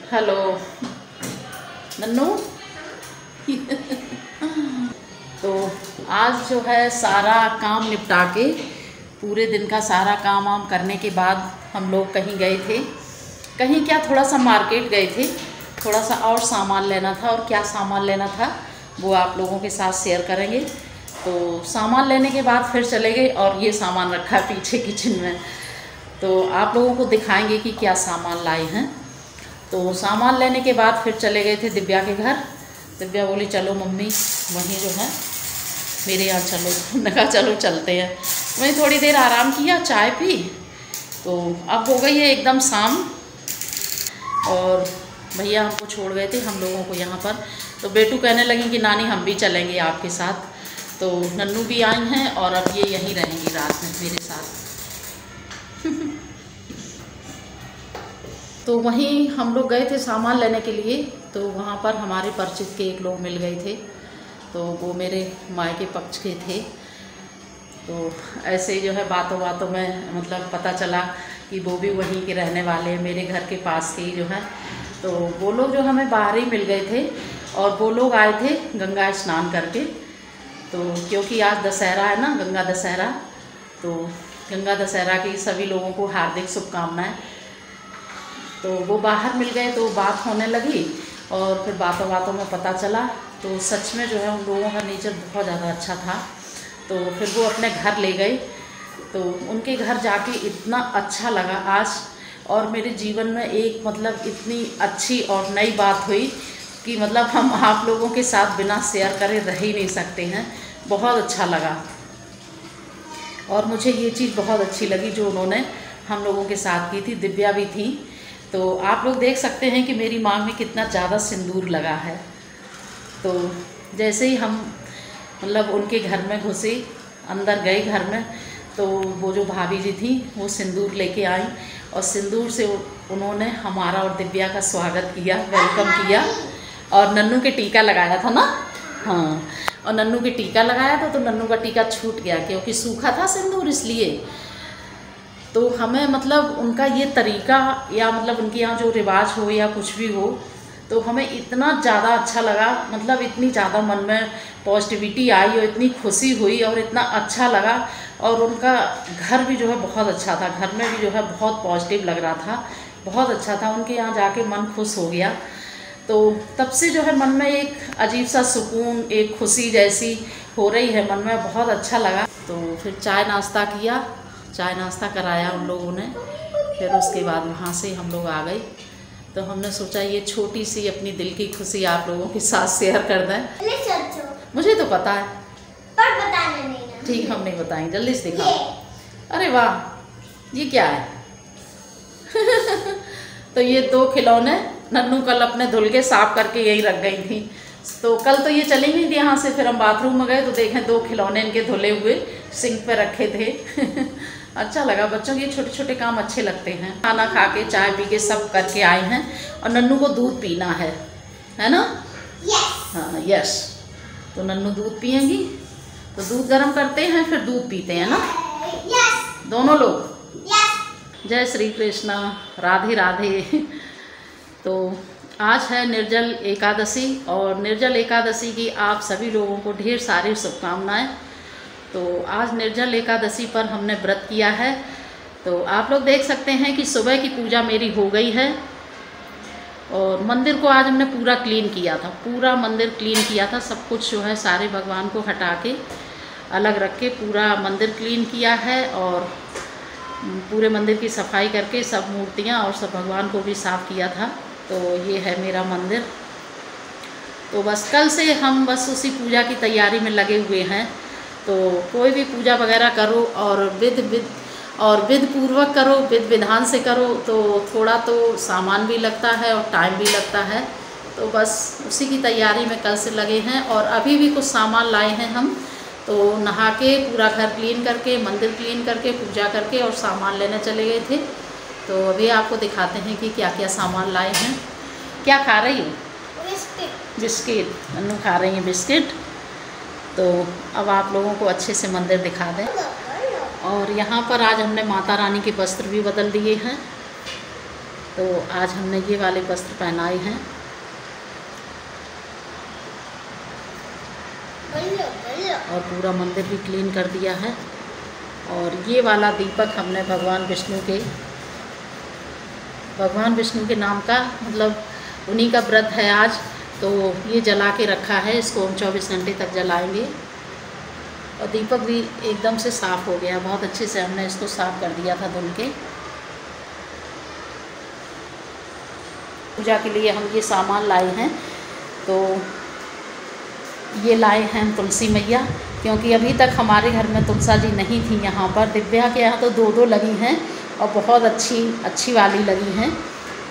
Hello Nannu. तो आज जो है सारा काम निपटा के, पूरे दिन का सारा काम वाम करने के बाद हम लोग कहीं गए थे। कहीं क्या, थोड़ा सा मार्केट गए थे, थोड़ा सा और सामान लेना था। और क्या सामान लेना था वो आप लोगों के साथ शेयर करेंगे। तो सामान लेने के बाद फिर चले गए और ये सामान रखा है पीछे किचन में, तो आप लोगों को दिखाएंगे कि क्या सामान लाए हैं। तो सामान लेने के बाद फिर चले गए थे दिव्या के घर। दिव्या बोली चलो मम्मी वहीं जो है मेरे यहाँ चलो। हमने कहा चलो चलते हैं। वहीं थोड़ी देर आराम किया, चाय पी। तो अब हो गई है एकदम शाम और भैया हमको छोड़ गए थे हम लोगों को यहाँ पर। तो बेटू कहने लगी कि नानी हम भी चलेंगे आपके साथ। तो नन्नू भी आई हैं और अब ये यहीं रहेंगी रात में मेरे साथ। तो वहीं हम लोग गए थे सामान लेने के लिए। तो वहाँ पर हमारे परिचित के एक लोग मिल गए थे, तो वो मेरे मायके पक्ष के थे। तो ऐसे ही जो है बातों बातों में मतलब पता चला कि वो भी वहीं के रहने वाले हैं, मेरे घर के पास के ही जो है। तो वो लोग जो हमें बाहर ही मिल गए थे और वो लोग आए थे गंगा स्नान करके। तो क्योंकि आज दशहरा है ना, गंगा दशहरा, तो गंगा दशहरा की सभी लोगों को हार्दिक शुभकामनाएं। तो वो बाहर मिल गए तो बात होने लगी और फिर बातों बातों में पता चला। तो सच में जो है उन लोगों का नेचर बहुत ज़्यादा अच्छा था। तो फिर वो अपने घर ले गए। तो उनके घर जाके इतना अच्छा लगा आज, और मेरे जीवन में एक मतलब इतनी अच्छी और नई बात हुई कि मतलब हम आप लोगों के साथ बिना शेयर करे रह ही नहीं सकते हैं। बहुत अच्छा लगा और मुझे ये चीज़ बहुत अच्छी लगी जो उन्होंने हम लोगों के साथ की थी। दिव्या भी थी। तो आप लोग देख सकते हैं कि मेरी मांग में कितना ज़्यादा सिंदूर लगा है। तो जैसे ही हम मतलब उनके घर में घुसे, अंदर गए घर में, तो वो जो भाभी जी थी वो सिंदूर लेके आई और सिंदूर से उन्होंने हमारा और दिव्या का स्वागत किया, वेलकम किया। और नन्नू के टीका लगाया था ना, हाँ, और नन्नू के टीका लगाया था। तो नन्नू का टीका छूट गया क्योंकि सूखा था सिंदूर, इसलिए। तो हमें मतलब उनका ये तरीका या मतलब उनके यहाँ जो रिवाज हो या कुछ भी हो, तो हमें इतना ज़्यादा अच्छा लगा, मतलब इतनी ज़्यादा मन में पॉजिटिविटी आई और इतनी खुशी हुई और इतना अच्छा लगा। और उनका घर भी जो है बहुत अच्छा था, घर में भी जो है बहुत पॉजिटिव लग रहा था, बहुत अच्छा था। उनके यहाँ जाके मन खुश हो गया। तो तब से जो है मन में एक अजीब सा सुकून, एक खुशी जैसी हो रही है मन में, बहुत अच्छा लगा। तो फिर चाय नाश्ता किया, चाय नाश्ता कराया उन लोगों ने। फिर उसके बाद वहाँ से हम लोग आ गए। तो हमने सोचा ये छोटी सी अपनी दिल की खुशी आप लोगों के साथ शेयर कर दें। मुझे तो पता है पर बताना नहीं ना। ठीक, हम नहीं बताएंगे, जल्दी से दिखाओ। अरे वाह, ये क्या है? तो ये 2 खिलौने नन्नू कल अपने धुल के साफ करके यही रख गई थी। तो कल तो ये चली गई थी यहाँ से, फिर हम बाथरूम में गए तो देखें 2 खिलौने इनके धुले हुए सिंक पे रखे थे। अच्छा लगा, बच्चों के छोटे छोटे काम अच्छे लगते हैं। खाना खा के चाय पी के सब करके आए हैं और नन्नू को दूध पीना है ना? हाँ, यस। तो नन्नू दूध पिएंगी, तो दूध गर्म करते हैं फिर दूध पीते हैं ना, दोनों लोग। जय श्री कृष्णा, राधे राधे। तो आज है निर्जल एकादशी और निर्जल एकादशी की आप सभी लोगों को ढेर सारी शुभकामनाएं। तो आज निर्जल एकादशी पर हमने व्रत किया है। तो आप लोग देख सकते हैं कि सुबह की पूजा मेरी हो गई है और मंदिर को आज हमने पूरा क्लीन किया था, पूरा मंदिर क्लीन किया था। सब कुछ जो है सारे भगवान को हटा के अलग रख के पूरा मंदिर क्लीन किया है और पूरे मंदिर की सफाई करके सब मूर्तियाँ और सब भगवान को भी साफ़ किया था। तो ये है मेरा मंदिर। तो बस कल से हम बस उसी पूजा की तैयारी में लगे हुए हैं। तो कोई भी पूजा वगैरह करो और विध पूर्वक करो, विध विधान से करो, तो थोड़ा तो सामान भी लगता है और टाइम भी लगता है। तो बस उसी की तैयारी में कल से लगे हैं और अभी भी कुछ सामान लाए हैं हम। तो नहा के पूरा घर क्लीन करके, मंदिर क्लीन करके, पूजा करके और सामान लेने चले गए थे। तो अभी आपको दिखाते हैं कि क्या क्या सामान लाए हैं। क्या खा रही हो? बिस्किट। नन्नू खा रही हैं बिस्किट। तो अब आप लोगों को अच्छे से मंदिर दिखा दें। और यहाँ पर आज हमने माता रानी के वस्त्र भी बदल दिए हैं। तो आज हमने ये वाले वस्त्र पहनाए हैं। और पूरा मंदिर भी क्लीन कर दिया है। और ये वाला दीपक हमने भगवान विष्णु के नाम का, मतलब उन्हीं का व्रत है आज, तो ये जला के रखा है। इसको हम 24 घंटे तक जलाएंगे। और दीपक भी एकदम से साफ़ हो गया, बहुत अच्छे से हमने इसको साफ़ कर दिया था धुल के। पूजा के लिए हम ये सामान लाए हैं। तो ये लाए हैं तुलसी मैया, क्योंकि अभी तक हमारे घर में तुलसा जी नहीं थी। यहाँ पर दिव्या के यहाँ तो 2-2 लगी हैं और बहुत अच्छी वाली लगी हैं।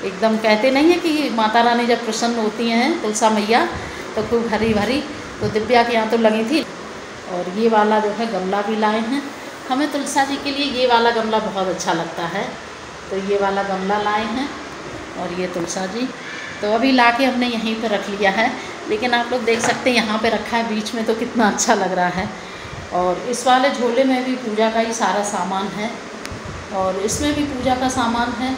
एकदम कहते नहीं है कि माता रानी जब प्रसन्न होती हैं तुलसा मैया तो खूब हरी भरी, तो दिव्या के यहाँ तो लगी थी। और ये वाला जो है गमला भी लाए हैं। हमें तुलसा जी के लिए ये वाला गमला बहुत अच्छा लगता है, तो ये वाला गमला लाए हैं। और ये तुलसा जी तो अभी ला के हमने यहीं पर रख लिया है, लेकिन आप लोग देख सकते हैं यहाँ पे रखा है बीच में, तो कितना अच्छा लग रहा है। और इस वाले झोले में भी पूजा का ही सारा सामान है, और इसमें भी पूजा का सामान है।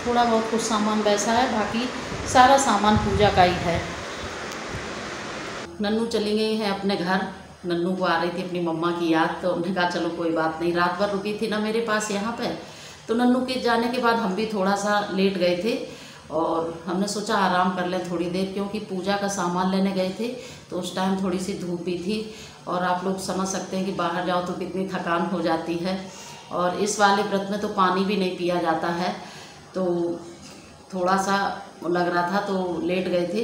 थोड़ा बहुत कुछ सामान वैसा है, बाकी सारा सामान पूजा का ही है। नन्नू चली गई है अपने घर। नन्नू को आ रही थी अपनी मम्मा की याद, तो हमने कहा चलो कोई बात नहीं। रात भर रुकी थी ना मेरे पास यहाँ पे, तो नन्नू के जाने के बाद हम भी थोड़ा सा लेट गए थे और हमने सोचा आराम कर लें थोड़ी देर, क्योंकि पूजा का सामान लेने गए थे तो उस टाइम थोड़ी सी धूप भी थी। और आप लोग समझ सकते हैं कि बाहर जाओ तो कितनी थकान हो जाती है। और इस वाले व्रत में तो पानी भी नहीं पिया जाता है, तो थोड़ा सा लग रहा था, तो लेट गए थे।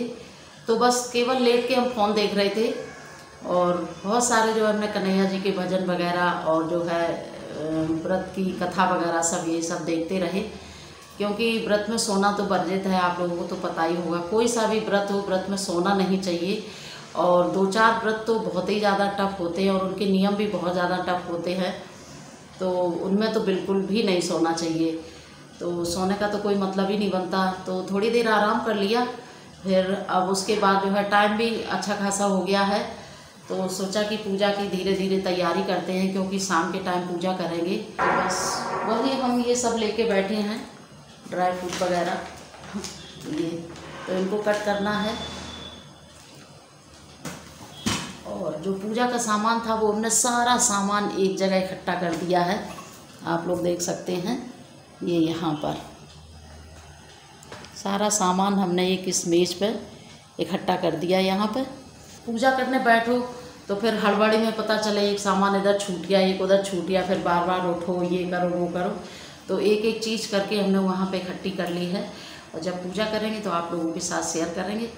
तो बस केवल लेट के हम फ़ोन देख रहे थे। और बहुत सारे जो हमने कन्हैया जी के भजन वगैरह और जो है व्रत की कथा वगैरह सब ये सब देखते रहे, क्योंकि व्रत में सोना तो वर्जित है। आप लोगों को तो पता ही होगा, कोई सा भी व्रत हो, व्रत में सोना नहीं चाहिए। और 2-4 व्रत तो बहुत ही ज़्यादा टफ होते हैं और उनके नियम भी बहुत ज़्यादा टफ होते हैं, तो उनमें तो बिल्कुल भी नहीं सोना चाहिए। तो सोने का तो कोई मतलब ही नहीं बनता। तो थोड़ी देर आराम कर लिया, फिर अब उसके बाद जो है टाइम भी अच्छा खासा हो गया है, तो सोचा कि पूजा की धीरे धीरे तैयारी करते हैं, क्योंकि शाम के टाइम पूजा करेंगे। तो बस वही हम ये सब लेके बैठे हैं, ड्राई फ्रूट वगैरह ये, तो इनको कट करना है। और जो पूजा का सामान था वो हमने सारा सामान एक जगह इकट्ठा कर दिया है। आप लोग देख सकते हैं ये यहाँ पर सारा सामान हमने एक इस मेज पर इकट्ठा कर दिया। यहाँ पर पूजा करने बैठो तो फिर हड़बड़ी में पता चले एक सामान इधर छूट गया, एक उधर छूट गया, फिर बार बार उठो, ये करो वो करो, तो एक एक चीज़ करके हमने वहाँ पे इकट्ठी कर ली है। और जब पूजा करेंगे तो आप लोगों के साथ शेयर करेंगे।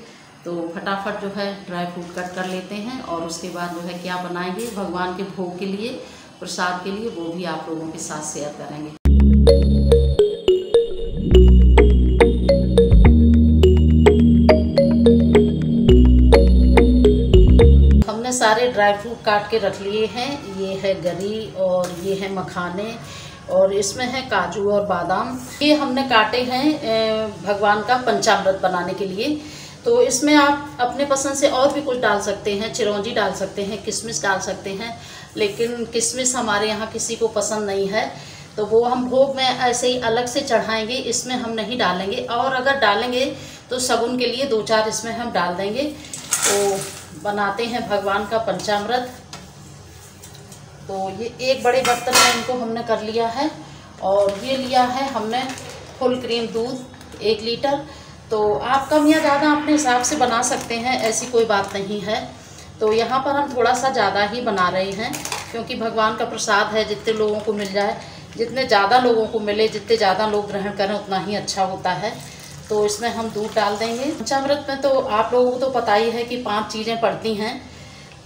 तो फटाफट जो है ड्राई फ्रूट कट कर लेते हैं, और उसके बाद जो है क्या बनाएंगे भगवान के भोग के लिए, प्रसाद के लिए, वो भी आप लोगों के साथ शेयर करेंगे। हमने सारे ड्राई फ्रूट काट के रख लिए हैं। ये है गरी और ये है मखाने और इसमें है काजू और बादाम। ये हमने काटे हैं भगवान का पंचामृत बनाने के लिए। तो इसमें आप अपने पसंद से और भी कुछ डाल सकते हैं, चिरौंजी डाल सकते हैं, किशमिश डाल सकते हैं, लेकिन किशमिश हमारे यहाँ किसी को पसंद नहीं है, तो वो हम भोग में ऐसे ही अलग से चढ़ाएंगे, इसमें हम नहीं डालेंगे। और अगर डालेंगे तो शगुन के लिए 2-4 इसमें हम डाल देंगे। तो बनाते हैं भगवान का पंचामृत। तो ये एक बड़े बर्तन में इनको हमने कर लिया है, और ये लिया है हमने फुल क्रीम दूध 1 लीटर। तो आप कम या ज़्यादा अपने हिसाब से बना सकते हैं, ऐसी कोई बात नहीं है। तो यहाँ पर हम थोड़ा सा ज़्यादा ही बना रहे हैं, क्योंकि भगवान का प्रसाद है, जितने लोगों को मिल जाए, जितने ज़्यादा लोगों को मिले, जितने ज़्यादा लोग ग्रहण करें उतना ही अच्छा होता है। तो इसमें हम दूध डाल देंगे। पंचामृत में तो आप लोगों को तो पता ही है कि 5 चीज़ें पड़ती हैं।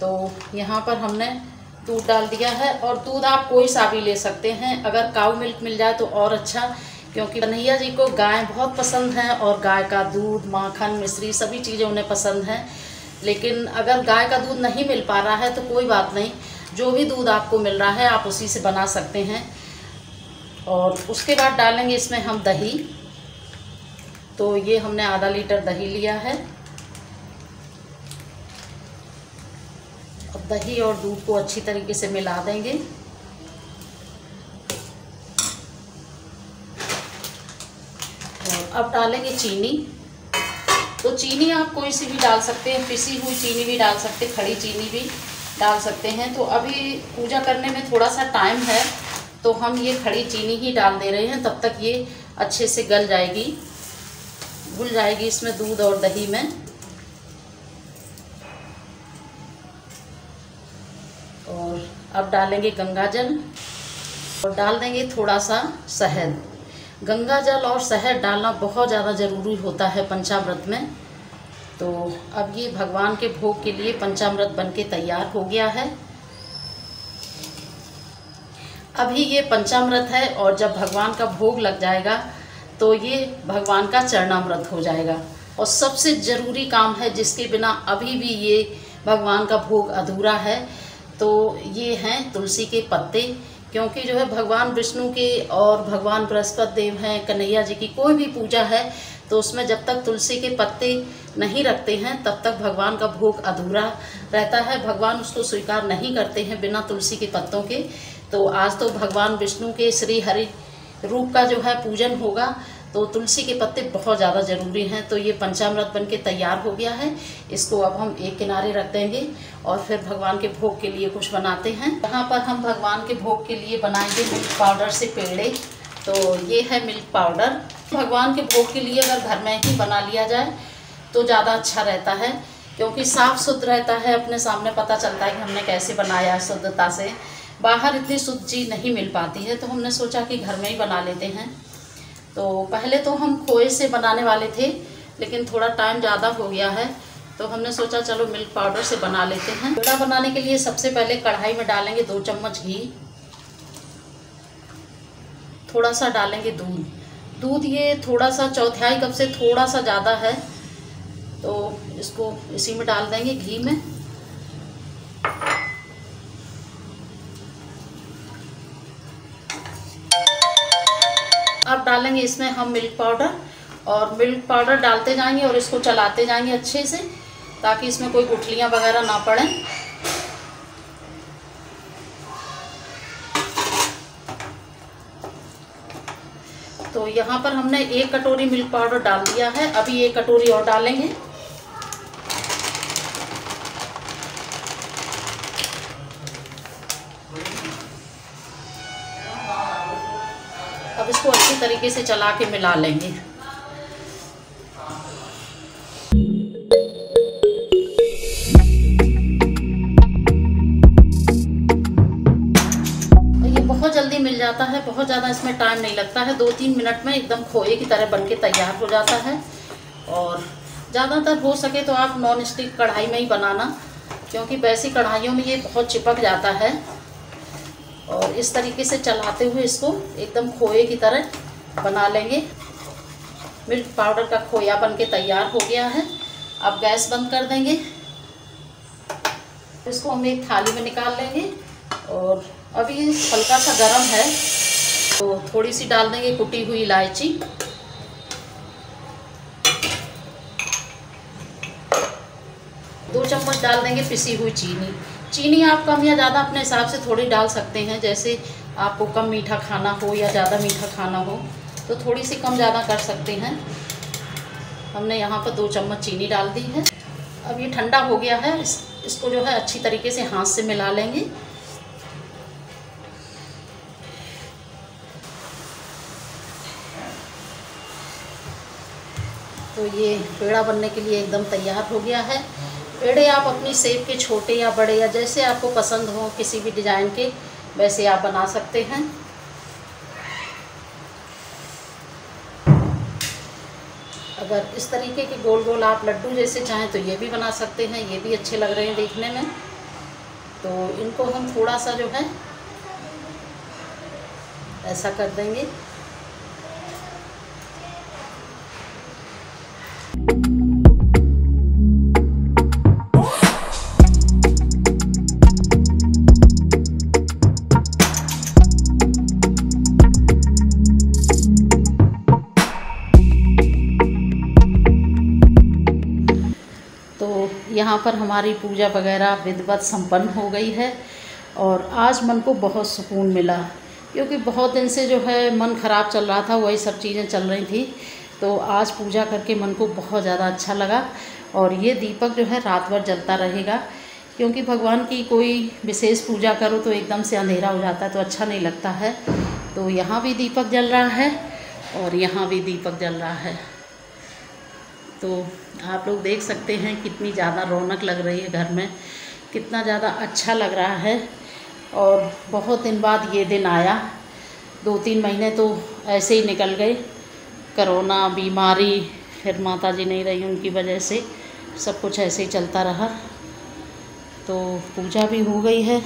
तो यहाँ पर हमने दूध डाल दिया है, और दूध आप कोई सा भी ले सकते हैं। अगर काऊ मिल्क मिल जाए तो और अच्छा, क्योंकि कन्हैया जी को गाय बहुत पसंद है, और गाय का दूध, माखन, मिश्री सभी चीज़ें उन्हें पसंद हैं। लेकिन अगर गाय का दूध नहीं मिल पा रहा है तो कोई बात नहीं, जो भी दूध आपको मिल रहा है आप उसी से बना सकते हैं। और उसके बाद डालेंगे इसमें हम दही। तो ये हमने आधा लीटर दही लिया है। अब दही और दूध को अच्छी तरीके से मिला देंगे। और अब डालेंगे चीनी। तो चीनी आप कोई सी भी डाल सकते हैं, पिसी हुई चीनी भी डाल सकते हैं, खड़ी चीनी भी डाल सकते हैं। तो अभी पूजा करने में थोड़ा सा टाइम है तो हम ये खड़ी चीनी ही डाल दे रहे हैं, तब तक ये अच्छे से गल जाएगी, घुल जाएगी इसमें दूध और दही में। और अब डालेंगे गंगा जल और डाल देंगे थोड़ा सा शहद। गंगा जल और शहद डालना बहुत ज़्यादा ज़रूरी होता है पंचामृत में। तो अब ये भगवान के भोग के लिए पंचामृत बनके तैयार हो गया है। अभी ये पंचामृत है और जब भगवान का भोग लग जाएगा तो ये भगवान का चरणामृत हो जाएगा। और सबसे ज़रूरी काम है जिसके बिना अभी भी ये भगवान का भोग अधूरा है, तो ये हैं तुलसी के पत्ते। क्योंकि जो है भगवान विष्णु के और भगवान बृहस्पति देव हैं, कन्हैया जी की कोई भी पूजा है तो उसमें जब तक तुलसी के पत्ते नहीं रखते हैं तब तक भगवान का भोग अधूरा रहता है। भगवान उसको स्वीकार नहीं करते हैं बिना तुलसी के पत्तों के। तो आज तो भगवान विष्णु के श्री हरि रूप का जो है पूजन होगा, तो तुलसी के पत्ते बहुत ज़्यादा ज़रूरी हैं। तो ये पंचामृत बनके तैयार हो गया है। इसको अब हम एक किनारे रख देंगे और फिर भगवान के भोग के लिए कुछ बनाते हैं। यहाँ पर हम भगवान के भोग के लिए बनाएंगे मिल्क पाउडर से पेड़े। तो ये है मिल्क पाउडर। भगवान के भोग के लिए अगर घर में ही बना लिया जाए तो ज़्यादा अच्छा रहता है, क्योंकि साफ़ शुद्ध रहता है, अपने सामने पता चलता है कि हमने कैसे बनाया है शुद्धता से। बाहर इतनी शुद्ध चीज़ नहीं मिल पाती है, तो हमने सोचा कि घर में ही बना लेते हैं। तो पहले तो हम खोए से बनाने वाले थे, लेकिन थोड़ा टाइम ज़्यादा हो गया है तो हमने सोचा चलो मिल्क पाउडर से बना लेते हैं। पेड़ा बनाने के लिए सबसे पहले कढ़ाई में डालेंगे 2 चम्मच घी, थोड़ा सा डालेंगे दूध ये थोड़ा सा 1/4 कप से थोड़ा सा ज़्यादा है, तो इसको इसी में डाल देंगे घी में। अब डालेंगे इसमें हम मिल्क पाउडर, और मिल्क पाउडर डालते जाएंगे और इसको चलाते जाएंगे अच्छे से, ताकि इसमें कोई गुठलियाँ वगैरह ना पड़ें। तो यहाँ पर हमने 1 कटोरी मिल्क पाउडर डाल दिया है, अभी 1 कटोरी और डालेंगे। अब इसको अच्छी तरीके से चला के मिला लेंगे। ये बहुत जल्दी मिल जाता है, बहुत ज़्यादा इसमें टाइम नहीं लगता है, 2-3 मिनट में एकदम खोए की तरह बनके तैयार हो जाता है। और ज़्यादातर हो सके तो आप नॉन स्टिक कढ़ाई में ही बनाना, क्योंकि वैसी कढ़ाइयों में ये बहुत चिपक जाता है। और इस तरीके से चलाते हुए इसको एकदम खोए की तरह बना लेंगे। मिल्क पाउडर का खोया बनके तैयार हो गया है। अब गैस बंद कर देंगे, इसको हम एक थाली में निकाल लेंगे। और अभी हल्का सा गर्म है तो थोड़ी सी डाल देंगे कुटी हुई इलायची, 2 चम्मच डाल देंगे पिसी हुई चीनी आप कम या ज़्यादा अपने हिसाब से थोड़ी डाल सकते हैं। जैसे आपको कम मीठा खाना हो या ज़्यादा मीठा खाना हो तो थोड़ी सी कम ज़्यादा कर सकते हैं। हमने यहाँ पर 2 चम्मच चीनी डाल दी है। अब ये ठंडा हो गया है, इसको जो है अच्छी तरीके से हाथ से मिला लेंगे। तो ये पेड़ा बनने के लिए एकदम तैयार हो गया है। पेड़े आप अपनी शेप के छोटे या बड़े या जैसे आपको पसंद हो, किसी भी डिज़ाइन के, वैसे आप बना सकते हैं। अगर इस तरीके के गोल गोल आप लड्डू जैसे चाहें तो ये भी बना सकते हैं, ये भी अच्छे लग रहे हैं देखने में। तो इनको हम थोड़ा सा जो है ऐसा कर देंगे। यहाँ पर हमारी पूजा वगैरह विधिवत संपन्न हो गई है और आज मन को बहुत सुकून मिला, क्योंकि बहुत दिन से जो है मन ख़राब चल रहा था, वही सब चीज़ें चल रही थी। तो आज पूजा करके मन को बहुत ज़्यादा अच्छा लगा। और ये दीपक जो है रात भर जलता रहेगा, क्योंकि भगवान की कोई विशेष पूजा करो तो एकदम से अंधेरा हो जाता है तो अच्छा नहीं लगता है। तो यहाँ भी दीपक जल रहा है और यहाँ भी दीपक जल रहा है। तो आप लोग देख सकते हैं कितनी ज़्यादा रौनक लग रही है घर में, कितना ज़्यादा अच्छा लग रहा है। और बहुत दिन बाद ये दिन आया, 2-3 महीने तो ऐसे ही निकल गए, कोरोना, बीमारी, फिर माता जी नहीं रही उनकी वजह से सब कुछ ऐसे ही चलता रहा। तो पूजा भी हो गई है।